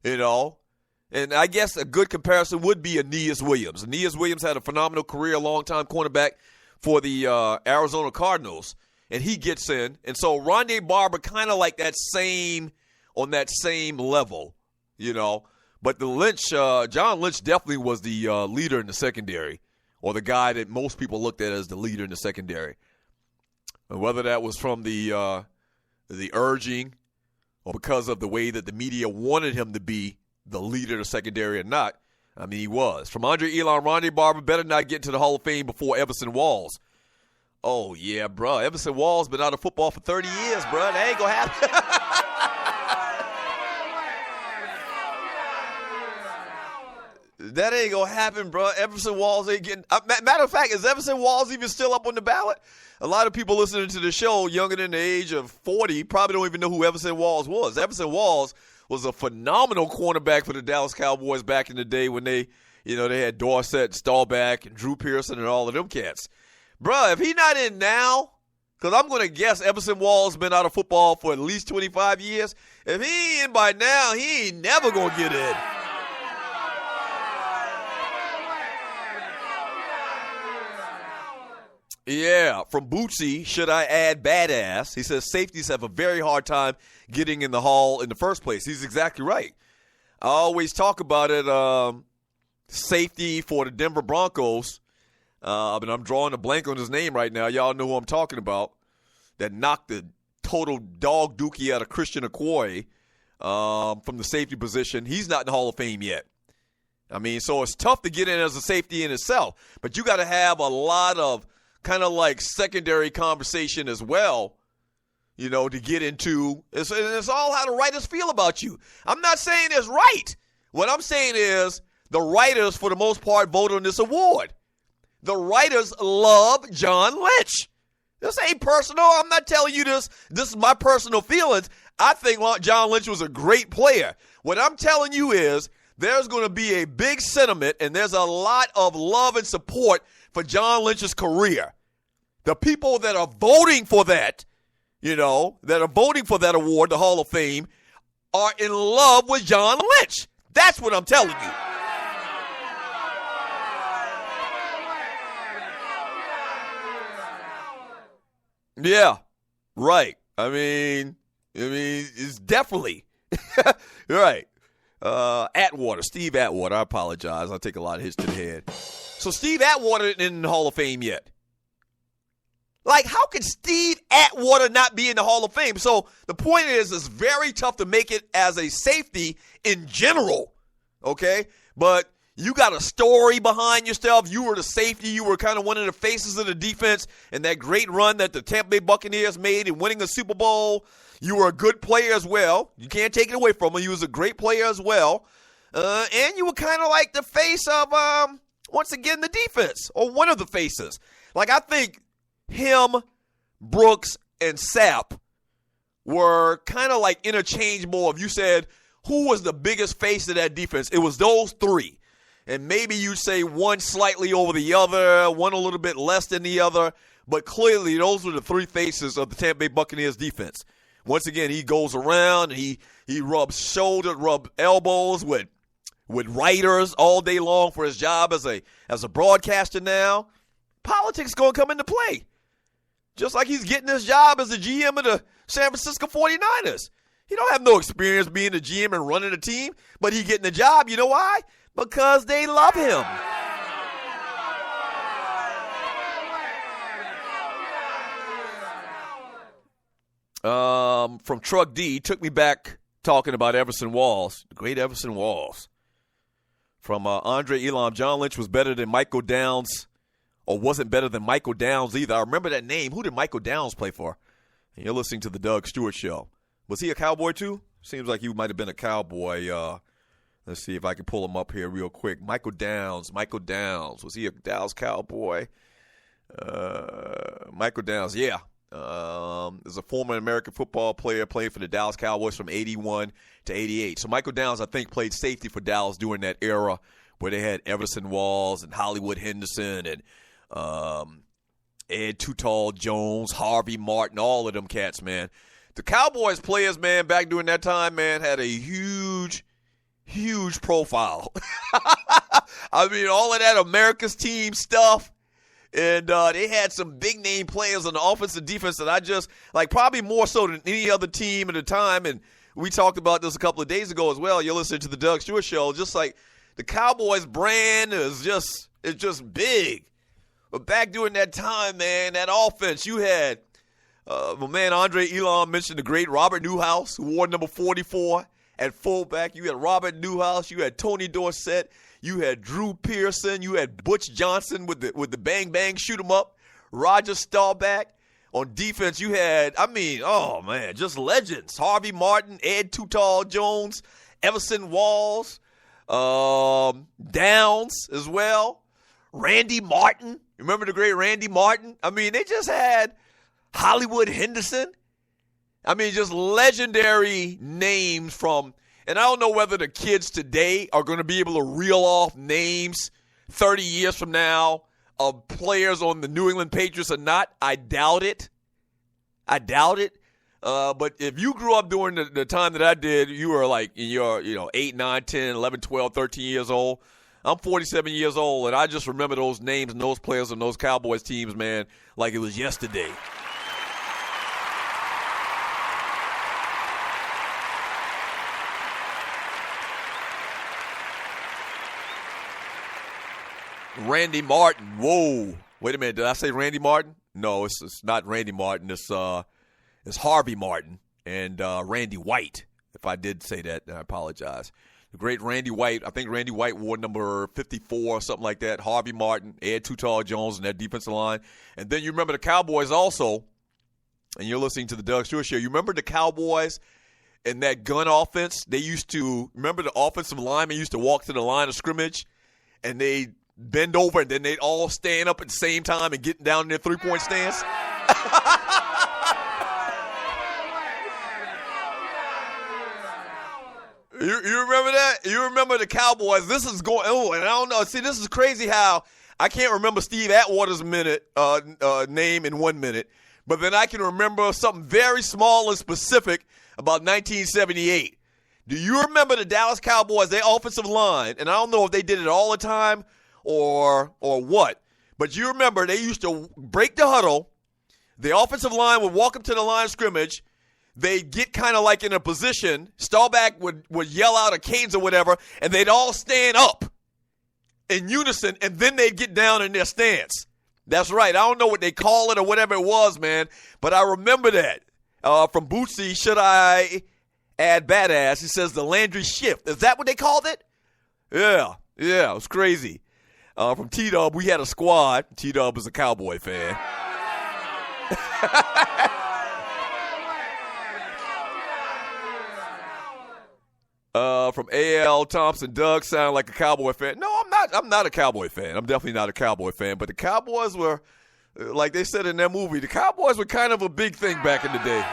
you know. And I guess a good comparison would be Aeneas Williams. Aeneas Williams had a phenomenal career, long-time cornerback for the Arizona Cardinals, and he gets in. And so Rondé Barber kind of like that same, on that same level, you know. But the Lynch, John Lynch definitely was the leader in the secondary, or the guy that most people looked at as the leader in the secondary. And whether that was from the urging or because of the way that the media wanted him to be the leader of the secondary or not, I mean, he was. From Andre Elon, Rondé Barber better not get into the Hall of Fame before Everson Walls. Oh, yeah, bro. Everson Walls been out of football for 30 years, bro. That ain't going to happen. That ain't going to happen, bro. Everson Walls ain't getting matter of fact, is Everson Walls even still up on the ballot? A lot of people listening to the show younger than the age of 40 probably don't even know who Everson Walls was. Everson Walls was a phenomenal cornerback for the Dallas Cowboys back in the day when they had Dorsett, Staubach, and Drew Pearson and all of them cats. Bruh, if he not in now, because I'm going to guess Everson Walls been out of football for at least 25 years. If he ain't in by now, he ain't never going to get in. Yeah, from Bootsy, should I add badass? He says safeties have a very hard time getting in the hall in the first place. He's exactly right. I always talk about it, safety for the Denver Broncos. But I'm drawing a blank on his name right now. Y'all know who I'm talking about. That knocked the total dog dookie out of Christian Okoye from the safety position. He's not in the Hall of Fame yet. I mean, so it's tough to get in as a safety in itself. But you got to have a lot of kind of like secondary conversation as well, you know, to get into. It's all how the writers feel about you. I'm not saying it's right. What I'm saying is the writers, for the most part, vote on this award. The writers love John Lynch. This ain't personal. I'm not telling you this. This is my personal feelings. I think John Lynch was a great player. What I'm telling you is there's going to be a big sentiment, and there's a lot of love and support for John Lynch's career. The people that are voting for that, you know, that are voting for that award, the Hall of Fame, are in love with John Lynch. That's what I'm telling you. Yeah, right. I mean, it's definitely right. Atwater, Steve Atwater. I apologize. I take a lot of hits to the head. So Steve Atwater isn't in the Hall of Fame yet. Like, how could Steve Atwater not be in the Hall of Fame? So the point is, it's very tough to make it as a safety in general, okay? But you got a story behind yourself. You were the safety. You were kind of one of the faces of the defense in that great run that the Tampa Bay Buccaneers made in winning a Super Bowl. You were a good player as well. You can't take it away from him. You was a great player as well. And you were kind of like the face of, once again, the defense, or one of the faces. Like, I think him, Brooks, and Sapp were kind of like interchangeable. If you said who was the biggest face of that defense, it was those three. And maybe you'd say one slightly over the other, one a little bit less than the other. But clearly, those were the three faces of the Tampa Bay Buccaneers defense. Once again, he goes around, and he rubs shoulders, rubs elbows with writers all day long for his job as a broadcaster now. Politics is going to come into play. Just like he's getting his job as the GM of the San Francisco 49ers. He don't have no experience being a GM and running a team, but he getting the job. You know why? Because they love him. From Truck D, took me back talking about Everson Walls, the great Everson Walls. From Andre Elam, John Lynch was better than Michael Downs, or wasn't better than Michael Downs either. I remember that name. Who did Michael Downs play for? And you're listening to the Doug Stewart Show. Was he a Cowboy too? Seems like he might have been a Cowboy. Let's see if I can pull him up here real quick. Michael Downs. Was he a Dallas Cowboy? Michael Downs, yeah. Is a former American football player, played for the Dallas Cowboys from 81 to 88. So Michael Downs, I think, played safety for Dallas during that era where they had Everson Walls and Hollywood Henderson and Ed Too Tall Jones, Harvey Martin, all of them cats, man. The Cowboys players, man, back during that time, man, had a huge huge profile. I mean, all of that America's team stuff. And they had some big name players on the offense and defense that I just, like, probably more so than any other team at the time. And we talked about this a couple of days ago as well. You're listening to the Doug Stewart Show. Just like the Cowboys brand is just big. But back during that time, man, that offense, you had my man Andre Elon mentioned the great Robert Newhouse, who wore number 44 at fullback. You had Robert Newhouse. You had Tony Dorsett. You had Drew Pearson. You had Butch Johnson with the bang bang shoot 'em up. Roger Staubach. On defense, you had, just legends. Harvey Martin, Ed Too Tall Jones, Everson Walls, Downs as well. Randy Martin. Remember the great Randy Martin? I mean, they just had Hollywood Henderson. I mean, just legendary names from, and I don't know whether the kids today are going to be able to reel off names 30 years from now of players on the New England Patriots or not. I doubt it. But if you grew up during the time that I did, you were like in your 8, 9, 10, 11, 12, 13 years old. I'm 47 years old, and I just remember those names and those players and those Cowboys teams, man, like it was yesterday. Randy Martin. Whoa. Wait a minute. Did I say Randy Martin? No, it's not Randy Martin. It's Harvey Martin and Randy White. If I did say that, then I apologize. The great Randy White. I think Randy White wore number 54 or something like that. Harvey Martin, Ed Too Tall Jones in that defensive line. And then you remember the Cowboys also, and you're listening to the Doug Stewart Show. You remember the Cowboys and that gun offense? They used to, remember the offensive linemen used to walk to the line of scrimmage, and they bend over, and then they'd all stand up at the same time and get down in their three-point stance. You remember that? You remember the Cowboys? This is going. Oh, and I don't know. See, this is crazy how I can't remember Steve Atwater's name in 1 minute, but then I can remember something very small and specific about 1978. Do you remember the Dallas Cowboys? Their offensive line, and I don't know if they did it all the time or what, but you remember they used to break the huddle. The offensive line would walk up to the line of scrimmage. They'd get kind of like in a position. Staubach would yell out a cadence or whatever, and they'd all stand up in unison, and then they'd get down in their stance. That's right. I don't know what they call it or whatever it was, man, but I remember that. From Bootsy, should I add badass? He says the Landry shift. Is that what they called it? Yeah, it was crazy. From T-Dub, we had a squad. T-Dub was a Cowboy fan. From A.L. Thompson, Doug sound like a Cowboy fan. No, I'm not. I'm not a Cowboy fan. I'm definitely not a Cowboy fan. But the Cowboys were, like they said in that movie, the Cowboys were kind of a big thing back in the day.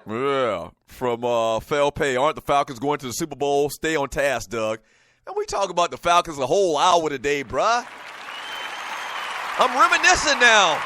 Yeah. From Felpay, aren't the Falcons going to the Super Bowl? Stay on task, Doug. And we talk about the Falcons a whole hour today, bruh. I'm reminiscing now.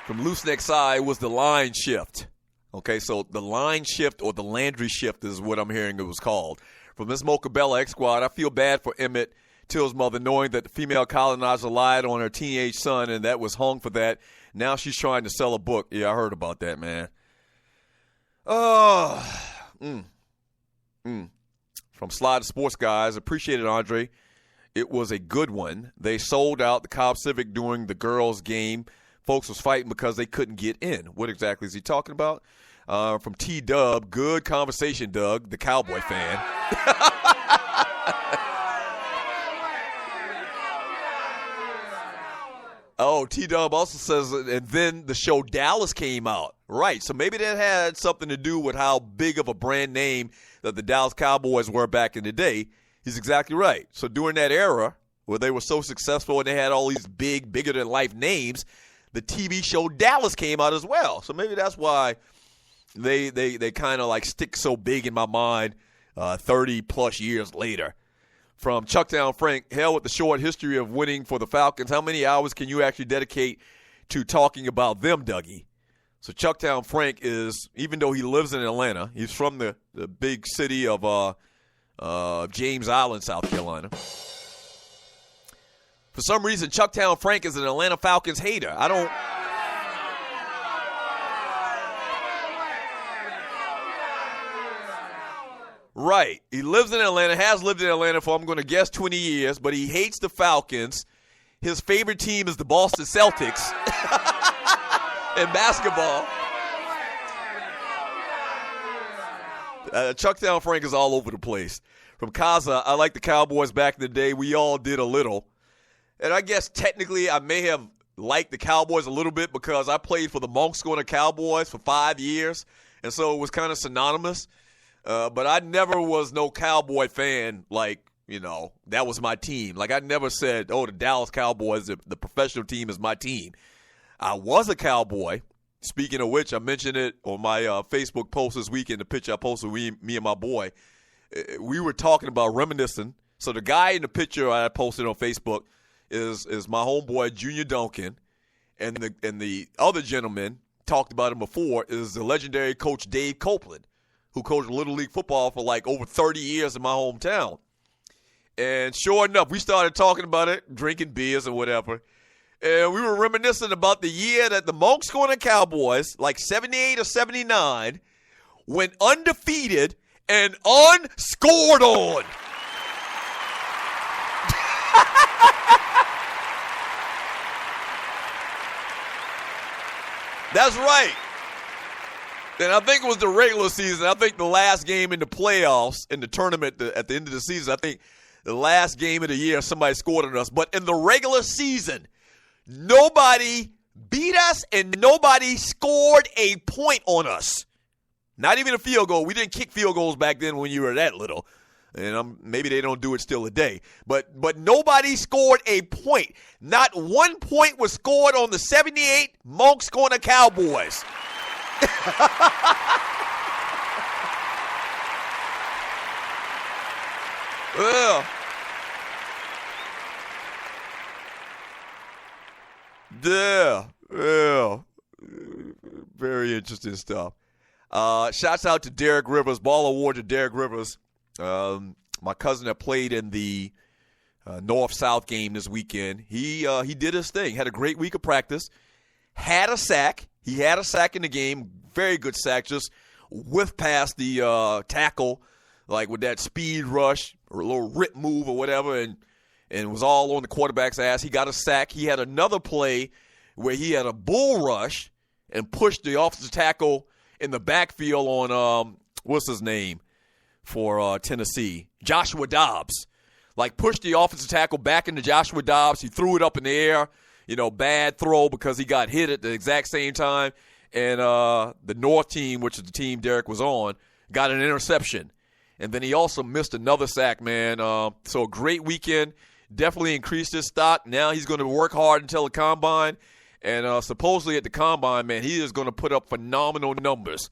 From Loose Neck Side was the line shift. Okay, so the line shift or the Landry shift is what I'm hearing it was called. From Miss Mocha Bella X Squad, I feel bad for Emmett Till's mother, knowing that the female colonizer lied on her teenage son, and that was hung for that. Now she's trying to sell a book. Yeah, I heard about that, man. From Slide Sports Guys, appreciate it, Andre. It was a good one. They sold out the Cobb Civic during the girls' game. Folks was fighting because they couldn't get in. What exactly is he talking about? From T-Dub, good conversation, Doug, the Cowboy fan. Oh, T-Dub also says, and then the show Dallas came out. Right, so maybe that had something to do with how big of a brand name that the Dallas Cowboys were back in the day. He's exactly right. So during that era where they were so successful and they had all these big, bigger-than-life names, the TV show Dallas came out as well. So maybe that's why they kind of like stick so big in my mind 30-plus years later. from Chucktown Frank. Hell with the short history of winning for the Falcons. How many hours can you actually dedicate to talking about them, Dougie? So Chucktown Frank is, even though he lives in Atlanta, he's from the big city of James Island, South Carolina. For some reason, Chucktown Frank is an Atlanta Falcons hater. I don't. Right. He lives in Atlanta, has lived in Atlanta for, I'm going to guess, 20 years, but he hates the Falcons. His favorite team is the Boston Celtics in basketball. Chucktown Frank is all over the place. From Kaza, I like the Cowboys back in the day. We all did a little. And I guess technically I may have liked the Cowboys a little bit because I played for the Monks Corner Cowboys for 5 years, and so it was kind of synonymous. But I never was no Cowboy fan, like, that was my team. Like, I never said, oh, the Dallas Cowboys, the professional team is my team. I was a Cowboy. Speaking of which, I mentioned it on my Facebook post this weekend, the picture I posted with me and my boy. We were talking about reminiscing. So the guy in the picture I posted on Facebook is my homeboy, Junior Duncan. And the other gentleman, talked about him before, is the legendary coach Dave Copeland, who coached Little League football for like over 30 years in my hometown. And sure enough, we started talking about it, drinking beers and whatever. And we were reminiscing about the year that the Monks Corner Cowboys, like 78 or 79, went undefeated and unscored on. That's right. And I think it was the regular season. I think the last game in the playoffs, in the tournament at the end of the season, I think the last game of the year, somebody scored on us. But in the regular season, nobody beat us and nobody scored a point on us. Not even a field goal. We didn't kick field goals back then when you were that little. And maybe they don't do it still today. But nobody scored a point. Not 1 point was scored on the 78 Monks Corner Cowboys. Well, yeah, very interesting stuff. Shouts out to Derek Rivers, Ball Award to Derek Rivers. My cousin that played in the North-South game this weekend, he did his thing. Had a great week of practice. Had a sack. He had a sack in the game. Very good sack. Just whiffed past the tackle, like with that speed rush or a little rip move or whatever, and it was all on the quarterback's ass. He got a sack. He had another play where he had a bull rush and pushed the offensive tackle in the backfield on, what's his name for Tennessee? Joshua Dobbs. Like pushed the offensive tackle back into Joshua Dobbs. He threw it up in the air. Bad throw because he got hit at the exact same time. And the North team, which is the team Derek was on, got an interception. And then he also missed another sack, man. So a great weekend. Definitely increased his stock. Now he's going to work hard until the combine. And supposedly at the combine, man, he is going to put up phenomenal numbers.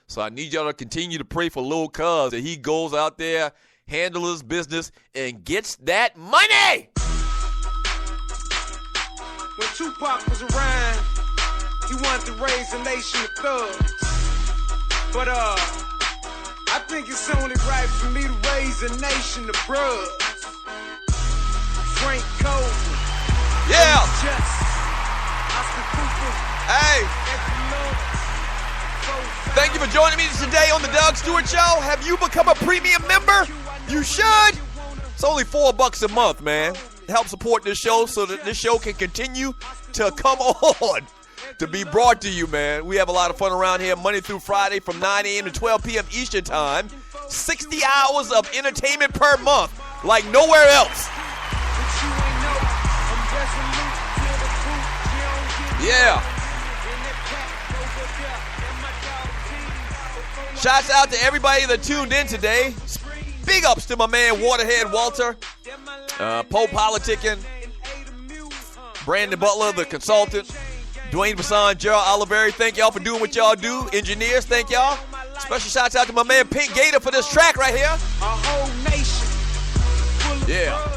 So I need y'all to continue to pray for Lil Cuz that he goes out there, handles his business, and gets that money. When Tupac was around, he wanted to raise a nation of thugs. But I think it's only right for me to raise a nation of bruhs. Frank Copeland. Yeah. Hey. Thank you for joining me today on the Doug Stewart Show. Have you become a premium member? You should. It's only $4 a month, man. Help support this show so that this show can continue to come on, to be brought to you, man. We have a lot of fun around here Monday through Friday from 9 a.m. to 12 p.m. Eastern Time. 60 hours of entertainment per month, like nowhere else. Yeah. Shouts out to everybody that tuned in today. Big ups to my man Waterhead Walter, Poe Politicking, Brandon Butler, the consultant, Dwayne Vasson, Gerald Oliveri. Thank y'all for doing what y'all do. Engineers, thank y'all. Special shouts out to my man Pink Gator for this track right here. A whole nation full of Yeah.